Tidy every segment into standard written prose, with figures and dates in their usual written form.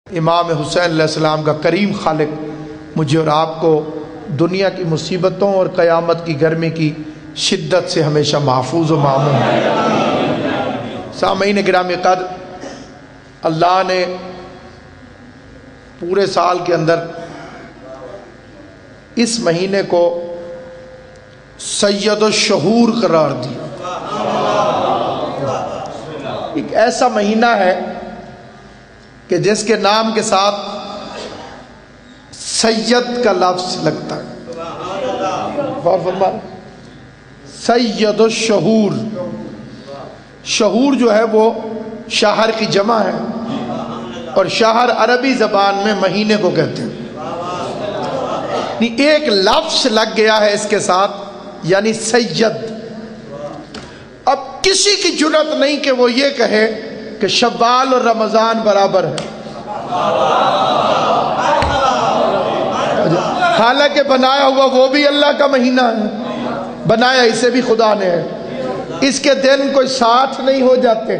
امام حسین علیہ السلام کا کریم خالق مجھے اور آپ کو دنیا کی مصیبتوں اور قیامت کی گرمی کی شدت سے ہمیشہ محفوظ و معمون ہے۔ سامعین گرامی قدر، اللہ نے پورے سال کے اندر اس مہینے کو سید الشہور قرار دیا۔ ایک ایسا مہینہ ہے کہ جس کے نام کے ساتھ سید کا لفظ لگتا ہے۔ غور فرما، سید الشہور، شہور جو ہے وہ شہر کی جمع ہے، اور شہر عربی زبان میں مہینے کو کہتے ہیں۔ ایک لفظ لگ گیا ہے اس کے ساتھ، یعنی سید۔ اب کسی کی جرأت نہیں کہ وہ یہ کہے کہ شوال اور رمضان برابر ہے، حالانکہ بنایا ہوا وہ بھی اللہ کا مہینہ ہے، بنایا اسے بھی خدا نے ہے، اس کے دن کوئی ساتھ نہیں ہو جاتے،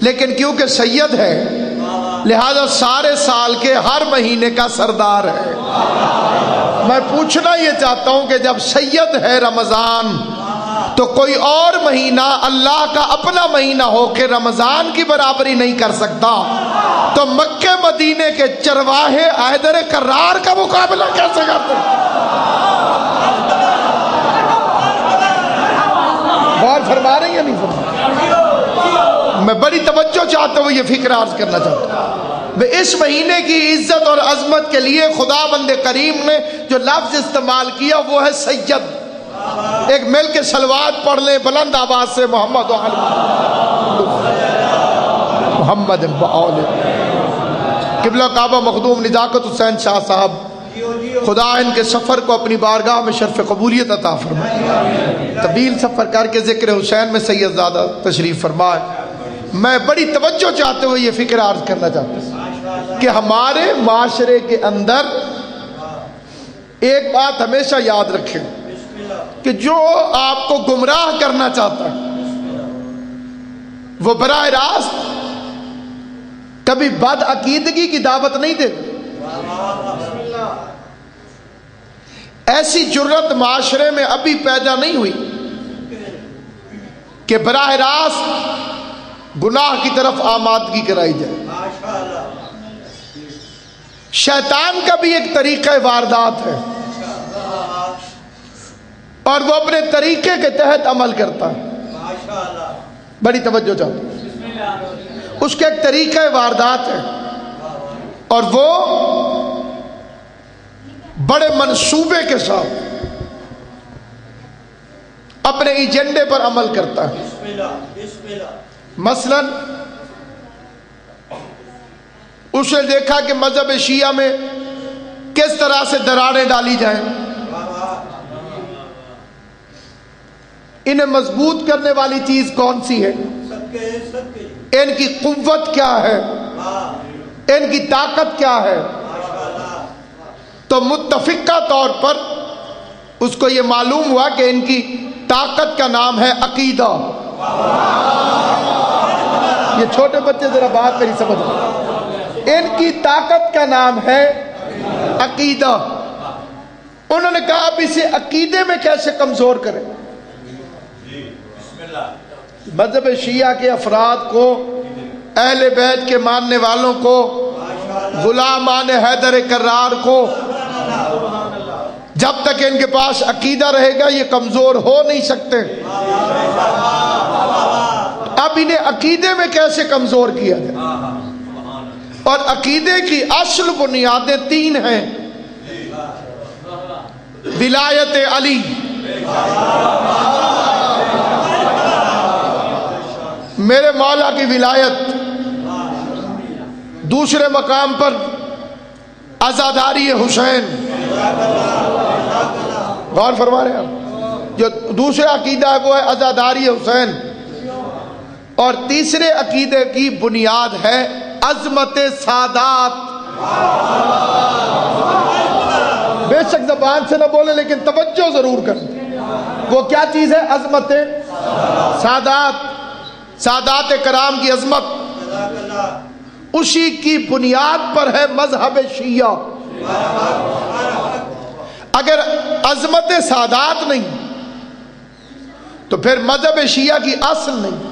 لیکن کیونکہ سید ہے لہذا سارے سال کے ہر مہینے کا سردار ہے۔ میں پوچھنا یہ چاہتا ہوں کہ جب سید ہے رمضان، تو کوئی اور مہینہ اللہ کا اپنا مہینہ ہو کے رمضان کی برابری نہیں کر سکتا، تو مکہ مدینے کے چرواہے حیدر کرار کا مقابلہ کیسے کرتے؟ غور فرما رہے ہیں یا نہیں فرما؟ میں بڑی توجہ چاہتا ہوں، یہ فکر عرض کرنا چاہتا ہوں۔ میں اس مہینے کی عزت اور عظمت کے لیے خدا بند کریم نے جو لفظ استعمال کیا وہ ہے سید۔ ایک مل کے صلوات پڑھ لیں بلند آواز سے، محمد محمد قبلہ کعبہ مخدوم نزاکت حسین شاہ صاحب، خدا ان کے سفر کو اپنی بارگاہ میں شرف قبولیت عطا فرمائے۔ طویل سفر کر کے ذکر حسین میں سید زادہ تشریف فرمائے۔ میں بڑی توجہ چاہتے ہوئے یہ فکر عرض کرنا چاہتا ہوں کہ ہمارے معاشرے کے اندر ایک بات ہمیشہ یاد رکھیں کہ جو آپ کو گمراہ کرنا چاہتا ہے وہ براہ راست کبھی بد عقیدگی کی دعوت نہیں دیتا۔ ایسی جرت معاشرے میں ابھی پیدا نہیں ہوئی کہ براہ راست گناہ کی طرف آمادگی کرائی جائے۔ شیطان کا بھی ایک طریقہ واردات ہے، اور وہ اپنے طریقے کے تحت عمل کرتا ہے۔ بڑی توجہ چاہتا ہوں، اس کے ایک طریقہ واردات ہے، اور وہ بڑے منصوبے کے ساتھ اپنے ایجنڈے پر عمل کرتا ہے۔ مثلا اس نے دیکھا کہ مذہب شیعہ میں کس طرح سے دراڑیں ڈالی جائیں، انہیں مضبوط کرنے والی چیز کون سی ہے، ان کی قوت کیا ہے، ان کی طاقت کیا ہے۔ تو متفقہ طور پر اس کو یہ معلوم ہوا کہ ان کی طاقت کا نام ہے عقیدہ۔ یہ چھوٹے بچے ذرا بات میری سمجھ لیں، ان کی طاقت کا نام ہے عقیدہ۔ انہوں نے کہا اب اسے عقیدے میں کیسے کمزور کریں۔ مذہب شیعہ کے افراد کو، اہل بیت کے ماننے والوں کو، غلامان حیدر کرار کو، جب تک ان کے پاس عقیدہ رہے گا یہ کمزور ہو نہیں سکتے۔ اب انہیں عقیدے میں کیسے کمزور کیا جائے، اور عقیدے کی اصل بنیادیں تین ہیں۔ ولایت علی، میرے مولا کی ولایت، دوسرے مقام پر عزاداری حسین۔ غور فرما رہے ہیں، جو دوسرا عقیدہ ہے وہ ہے عزاداری حسین، اور تیسرے عقیدے کی بنیاد ہے عظمت سادات۔ بے شک زبان سے نہ بولے لیکن توجہ ضرور کریں، وہ کیا چیز ہے؟ عظمت سادات، سادات کرام کی عظمت۔ اسی کی بنیاد پر ہے مذہب شیعہ۔ اگر عظمت سادات نہیں تو پھر مذہب شیعہ کی اصل نہیں۔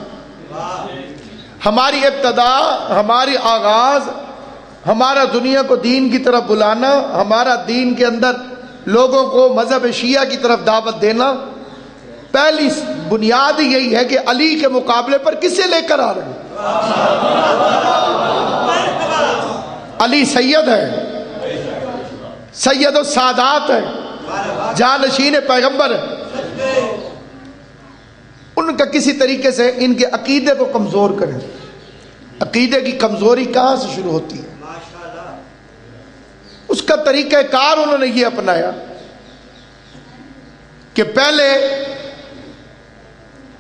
ہماری ابتدا، ہماری آغاز، ہمارا دنیا کو دین کی طرف بلانا، ہمارا دین کے اندر لوگوں کو مذہب شیعہ کی طرف دعوت دینا، پہلی بنیاد یہی ہے کہ علی کے مقابلے پر کسے لے کر آ رہے ہیں؟ علی سید ہے، سید السادات ہے، جانشین پیغمبر ہے۔ ان کا کسی طریقے سے ان کے عقیدے کو کمزور کریں۔ عقیدے کی کمزوری کہاں سے شروع ہوتی ہے؟ اس کا طریقہ کار انہوں نے یہ اپنایا کہ پہلے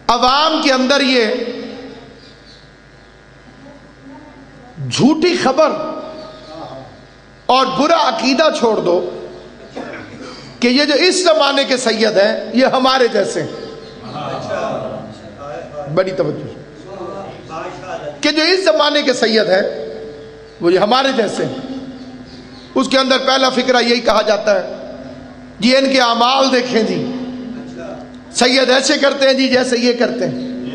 عوام کے اندر یہ جھوٹی خبر اور برا عقیدہ چھوڑ دو کہ یہ جو اس زمانے کے سید ہیں یہ ہمارے جیسے ہیں۔ بڑی توجہ کہ جو اس زمانے کے سید ہیں وہ یہ ہمارے جیسے ہیں۔ اس کے اندر پہلا فکرہ یہی کہا جاتا ہے جی ان کے اعمال دیکھیں جی، سید ایسے کرتے ہیں جی جیسے یہ کرتے ہیں۔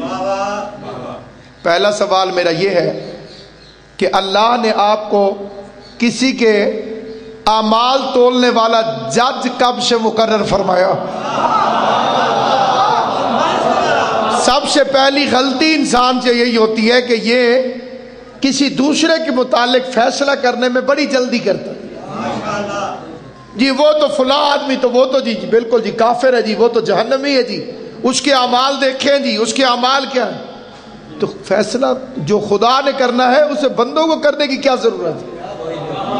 پہلا سوال میرا یہ ہے کہ اللہ نے آپ کو کسی کے اعمال تولنے والا جج کب سے مقرر فرمایا؟ سب سے پہلی غلطی انسان سے یہی ہوتی ہے کہ یہ کسی دوسرے کے متعلق فیصلہ کرنے میں بڑی جلدی کرتا ہے۔ جی وہ تو فلاں آدمی تو وہ تو جی بالکل جی کافر ہے جی، وہ تو جہنمی ہے جی، اس کے اعمال دیکھیں جی، اس کے اعمال کیا ہے؟ تو فیصلہ جو خدا نے کرنا ہے اسے بندوں کو کرنے کی کیا ضرورت ہے؟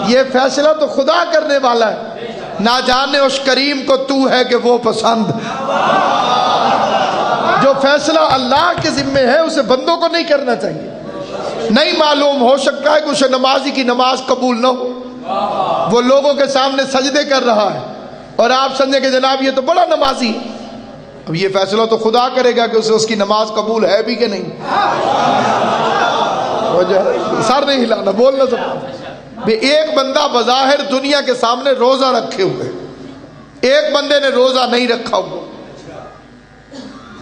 یہ فیصلہ تو خدا کرنے والا ہے۔ نہ جانے اس کریم کو تو ہے کہ وہ پسند۔ جو فیصلہ اللہ کے ذمے ہے اسے بندوں کو نہیں کرنا چاہیے۔ نہیں معلوم ہو سکتا ہے کہ اسے نمازی کی نماز قبول نہ ہو، وہ لوگوں کے سامنے سجدے کر رہا ہے اور آپ سمجھیں کہ جناب یہ تو بڑا نمازی ہے۔ اب یہ فیصلہ تو خدا کرے گا کہ اسے اس کی نماز قبول ہے بھی کہ نہیں۔ سر نہیں ہلانا، بولنا سب۔ ایک بندہ بظاہر دنیا کے سامنے روزہ رکھے ہوئے، ایک بندے نے روزہ نہیں رکھا ہوا۔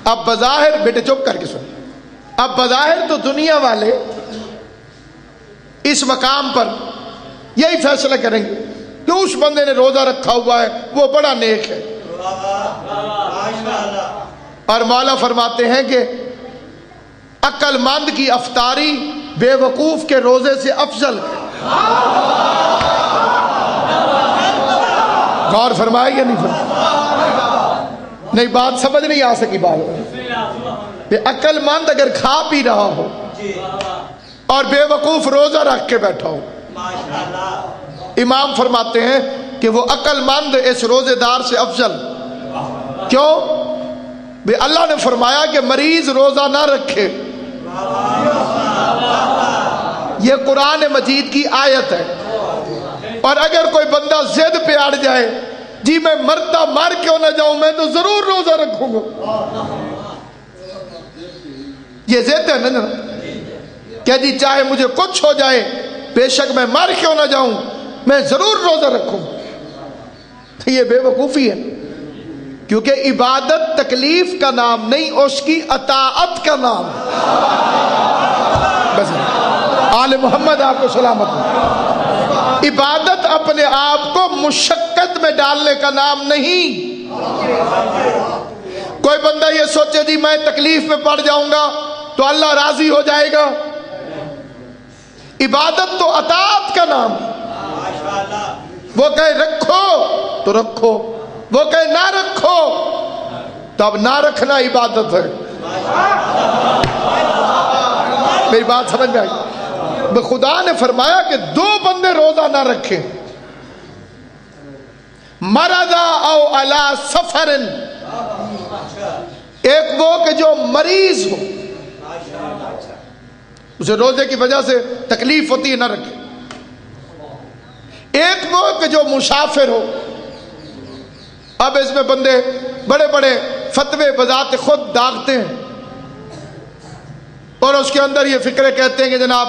اب بظاہر، بیٹے چپ کر کے سن، اب بظاہر تو دنیا والے اس مقام پر یہی فیصلہ کریں گے کہ اس بندے نے روزہ رکھا ہوا ہے وہ بڑا نیک ہے۔ اور مولا فرماتے ہیں کہ عقل مند کی افطاری بے وقوف کے روزے سے افضل ہے۔ غور فرمائے یا نہیں فرمائے؟ نہیں، بات سمجھ نہیں آ سکی۔ بات عقل مند اگر کھا پی رہا ہو اور بے وقوف روزہ رکھ کے بیٹھا ہو، امام فرماتے ہیں کہ وہ عقل مند اس روزے دار سے افضل۔ کیوں؟ اللہ نے فرمایا کہ مریض روزہ نہ رکھے، یہ قرآن مجید کی آیت ہے۔ اور اگر کوئی بندہ ضد پہ اڑ جائے جی میں مرتا مر کیوں نہ جاؤں، میں تو ضرور روزہ رکھوں گا، یہ ضد ہے نا کہ جی چاہے مجھے کچھ ہو جائے بے شک میں مر کیوں نہ جاؤں میں ضرور روزہ رکھوں، تو یہ بے وقوفی ہے۔ کیونکہ عبادت تکلیف کا نام نہیں، اس کی اطاعت کا نام۔ بس آل محمد آپ کو سلامت ہو۔ عبادت اپنے آپ کو مشقت میں ڈالنے کا نام نہیں۔ کوئی بندہ یہ سوچے جی میں تکلیف میں پڑ جاؤں گا تو اللہ راضی ہو جائے گا، عبادت تو اطاعت کا نام۔ وہ کہے رکھو تو رکھو، وہ کہے نہ رکھو تب نہ رکھنا عبادت ہے۔ میری بات سمجھ میں آئی؟ خدا نے فرمایا کہ دو بندے روزہ نہ رکھیں، مرضا او علی سفر، ایک وہ کہ جو مریض ہو، اسے روزے کی وجہ سے تکلیف ہوتی ہے، نہ رکھے۔ ایک وہ کہ جو مسافر ہو۔ اب اس میں بندے بڑے بڑے فتوے بذات خود داغتے ہیں اور اس کے اندر یہ فکرے کہتے ہیں کہ جناب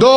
2,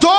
2